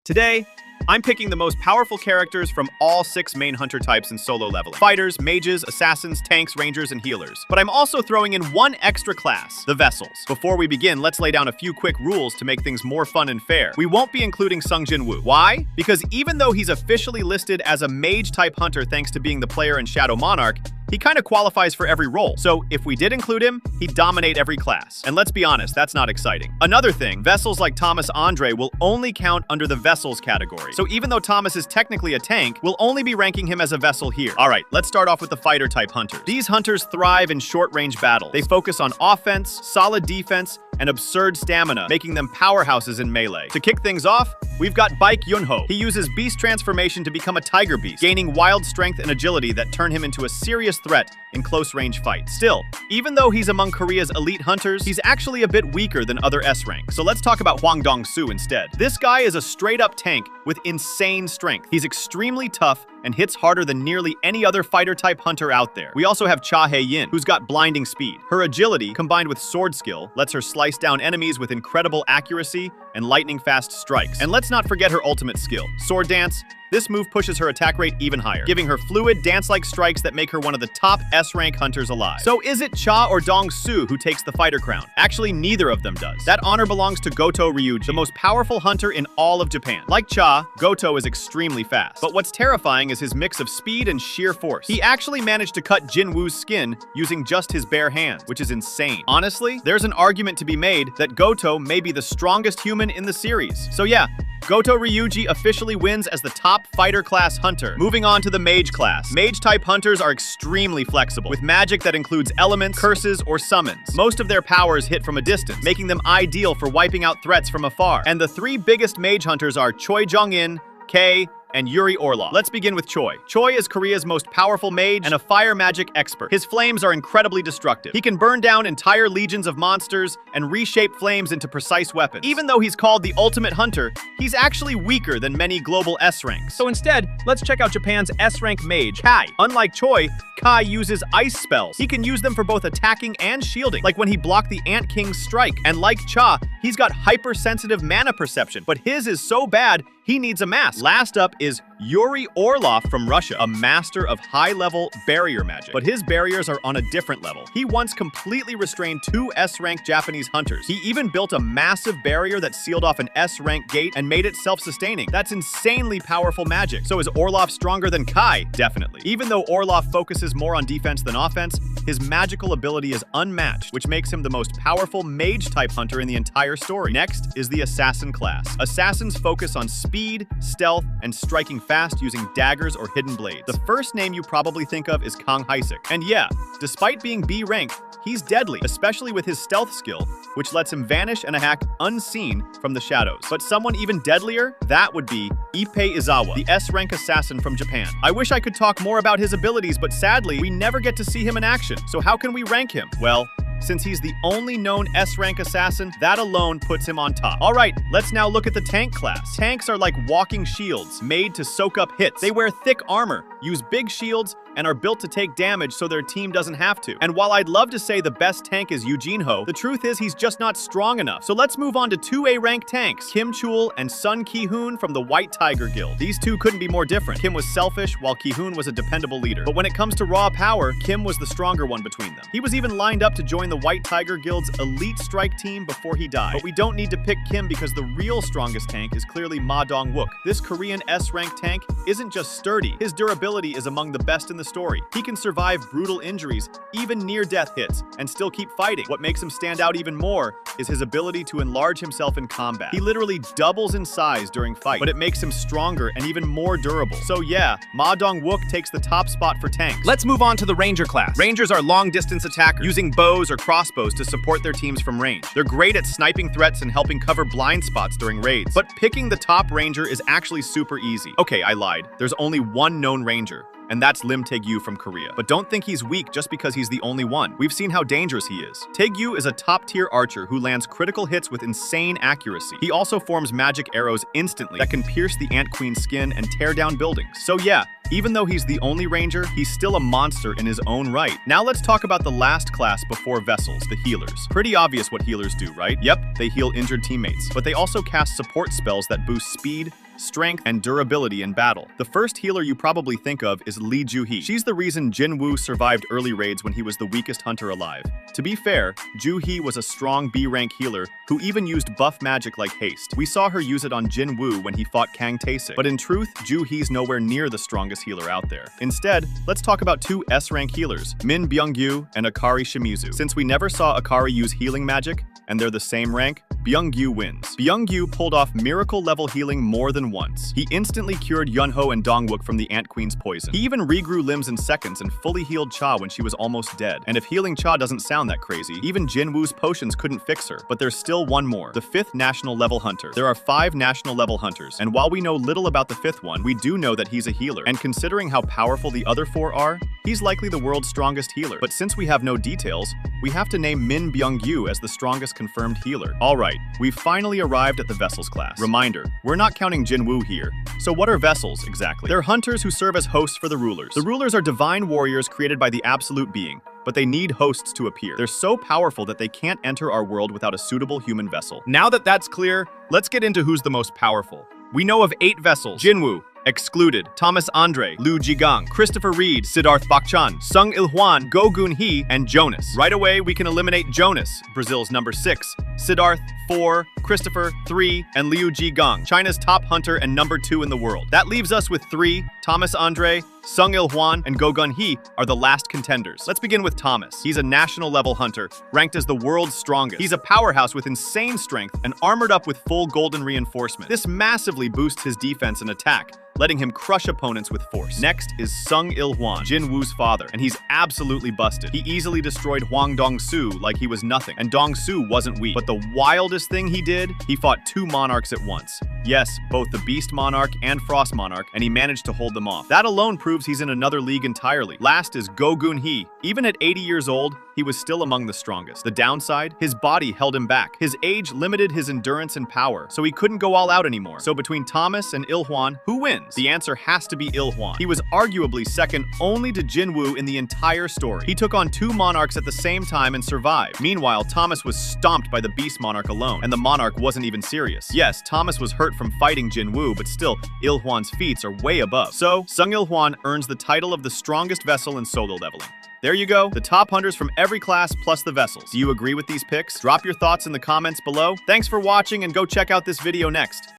Today, I'm picking the most powerful characters from all 6 main hunter types in solo leveling. Fighters, mages, assassins, tanks, rangers, and healers. But I'm also throwing in one extra class, the vessels. Before we begin, let's lay down a few quick rules to make things more fun and fair. We won't be including jinwoo. Why? Because even though he's officially listed as a mage-type hunter thanks to being the player in Shadow Monarch, he kind of qualifies for every role. So if we did include him, he'd dominate every class. And let's be honest, that's not exciting. Another thing, vessels like Thomas Andre will only count under the vessels category. So even though Thomas is technically a tank, we'll only be ranking him as a vessel here. All right, let's start off with the fighter type hunters. These hunters thrive in short-range battles. They focus on offense, solid defense, and absurd stamina, making them powerhouses in melee. To kick things off, we've got Baek Yunho. He uses beast transformation to become a tiger beast, gaining wild strength and agility that turn him into a serious threat in close-range fights. Still, even though he's among Korea's elite hunters, he's actually a bit weaker than other S-rank. So let's talk about Hwang Dong-soo instead. This guy is a straight-up tank with insane strength. He's extremely tough and hits harder than nearly any other fighter-type hunter out there. We also have Cha Hae-yin, who's got blinding speed. Her agility, combined with sword skill, lets her slice down enemies with incredible accuracy and lightning-fast strikes. And let's not forget her ultimate skill, Sword Dance. This move pushes her attack rate even higher, giving her fluid, dance-like strikes that make her one of the top S-rank hunters alive. So is it Cha or Dong-soo who takes the fighter crown? Actually, neither of them does. That honor belongs to Goto Ryuji, the most powerful hunter in all of Japan. Like Cha, Goto is extremely fast. But what's terrifying is his mix of speed and sheer force. He actually managed to cut Jinwoo's skin using just his bare hands, which is insane. Honestly, there's an argument to be made that Goto may be the strongest human in the series. So yeah, Goto Ryuji officially wins as the top fighter class hunter. Moving on to the mage class. Mage-type hunters are extremely flexible, with magic that includes elements, curses, or summons. Most of their powers hit from a distance, making them ideal for wiping out threats from afar. And the 3 biggest mage hunters are Choi Jong-in, Kei, and Yuri Orlov. Let's begin with Choi. Choi is Korea's most powerful mage and a fire magic expert. His flames are incredibly destructive. He can burn down entire legions of monsters and reshape flames into precise weapons. Even though he's called the ultimate hunter, he's actually weaker than many global S-ranks. So instead, let's check out Japan's S-rank mage, Kai. Unlike Choi, Kai uses ice spells. He can use them for both attacking and shielding, like when he blocked the Ant King's strike. And like Cha, he's got hypersensitive mana perception, but his is so bad, he needs a mask. Last up is Yuri Orlov from Russia, a master of high-level barrier magic. But his barriers are on a different level. He once completely restrained 2 S-rank Japanese hunters. He even built a massive barrier that sealed off an S-rank gate and made it self-sustaining. That's insanely powerful magic. So is Orlov stronger than Kai? Definitely. Even though Orlov focuses more on defense than offense, his magical ability is unmatched, which makes him the most powerful mage-type hunter in the entire story. Next is the assassin class. Assassins focus on speed, stealth, and striking fast using daggers or hidden blades. The first name you probably think of is Kang Haesik. And yeah, despite being B rank, he's deadly, especially with his stealth skill, which lets him vanish and attack unseen from the shadows. But someone even deadlier? That would be Ippei Izawa, the S-rank assassin from Japan. I wish I could talk more about his abilities, but sadly, we never get to see him in action. So how can we rank him? Well, since he's the only known S-rank assassin, that alone puts him on top. All right, let's now look at the tank class. Tanks are like walking shields, made to soak up hits. They wear thick armor, use big shields, and are built to take damage so their team doesn't have to. And while I'd love to say the best tank is Eugene-ho, the truth is he's just not strong enough. So let's move on to 2A rank tanks, Kim Chul and Sun Ki-hoon from the White Tiger Guild. These two couldn't be more different. Kim was selfish, while Ki-hoon was a dependable leader. But when it comes to raw power, Kim was the stronger one between them. He was even lined up to join the White Tiger Guild's elite strike team before he died. But we don't need to pick Kim because the real strongest tank is clearly Ma Dong-wook. This Korean S-rank tank isn't just sturdy, his durability is among the best in the story. He can survive brutal injuries, even near-death hits, and still keep fighting. What makes him stand out even more is his ability to enlarge himself in combat. He literally doubles in size during fights, but it makes him stronger and even more durable. So yeah, Ma Dong-wook takes the top spot for tanks. Let's move on to the ranger class. Rangers are long-distance attackers, using bows or crossbows to support their teams from range. They're great at sniping threats and helping cover blind spots during raids. But picking the top ranger is actually super easy. Okay, I lied. There's only one known ranger, and that's Lim Taegyu from Korea. But don't think he's weak just because he's the only one. We've seen how dangerous he is. Taegyu is a top-tier archer who lands critical hits with insane accuracy. He also forms magic arrows instantly that can pierce the Ant Queen's skin and tear down buildings. So yeah, even though he's the only ranger, he's still a monster in his own right. Now let's talk about the last class before vessels, the healers. Pretty obvious what healers do, right? Yep, they heal injured teammates, but they also cast support spells that boost speed, strength, and durability in battle. The first healer you probably think of is Lee Ju-hee. She's the reason Jinwoo survived early raids when he was the weakest hunter alive. To be fair, Ju-hee was a strong B-rank healer who even used buff magic like haste. We saw her use it on Jinwoo when he fought Kang Tae-sik. But in truth, Ju-hee's nowhere near the strongest healer out there. Instead, let's talk about two S-rank healers, Min Byung-gyu and Akari Shimizu. Since we never saw Akari use healing magic, and they're the same rank, Byung-gyu wins. Byung-gyu pulled off miracle-level healing more than once. He instantly cured Yunho and Dongwook from the Ant Queen's poison. He even regrew limbs in seconds and fully healed Cha when she was almost dead. And if healing Cha doesn't sound that crazy, even Jinwoo's potions couldn't fix her. But there's still one more, the 5th national level hunter. There are 5 national level hunters, and while we know little about the 5th one, we do know that he's a healer. And considering how powerful the other 4 are, he's likely the world's strongest healer. But since we have no details, we have to name Min Byung-gyu as the strongest confirmed healer. Alright, we've finally arrived at the Vessels class. Reminder, we're not counting Jinwoo here. So what are Vessels, exactly? They're hunters who serve as hosts for the rulers. The rulers are divine warriors created by the Absolute Being, but they need hosts to appear. They're so powerful that they can't enter our world without a suitable human vessel. Now that that's clear, let's get into who's the most powerful. We know of 8 Vessels. Jinwoo, excluded. Thomas Andre, Liu Jigang, Christopher Reed, Siddharth Bakchan, Sung Il-hwan, Go Gun-hee, and Jonas. Right away, we can eliminate Jonas, Brazil's number 6, Siddharth, 4, Christopher, 3, and Liu Jigang, China's top hunter and number 2 in the world. That leaves us with 3, Thomas Andre, Sung Il-hwan, and Go Gun-hee are the last contenders. Let's begin with Thomas. He's a national level hunter, ranked as the world's strongest. He's a powerhouse with insane strength and armored up with full golden reinforcement. This massively boosts his defense and attack, letting him crush opponents with force. Next is Sung Il-hwan, Jinwoo's father, and he's absolutely busted. He easily destroyed Hwang Dong-su like he was nothing, and Dong-su wasn't weak. But the wildest thing he did, he fought 2 monarchs at once. Yes, both the Beast Monarch and Frost Monarch, and he managed to hold them off. That alone proves he's in another league entirely. Last is Go Gun-hee. Even at 80 years old, he was still among the strongest. The downside, his body held him back. His age limited his endurance and power, so he couldn't go all out anymore. So between Thomas and Il-hwan, who wins? The answer has to be Il-hwan. He was arguably second only to Jinwoo in the entire story. He took on 2 monarchs at the same time and survived. Meanwhile, Thomas was stomped by the Beast Monarch alone, and the monarch wasn't even serious. Yes, Thomas was hurt from fighting Jinwoo, but still, Il-hwan's feats are way above. So, Sung Il-hwan earns the title of the strongest vessel in solo leveling. There you go, the top hunters from every class plus the vessels. Do you agree with these picks? Drop your thoughts in the comments below. Thanks for watching and go check out this video next.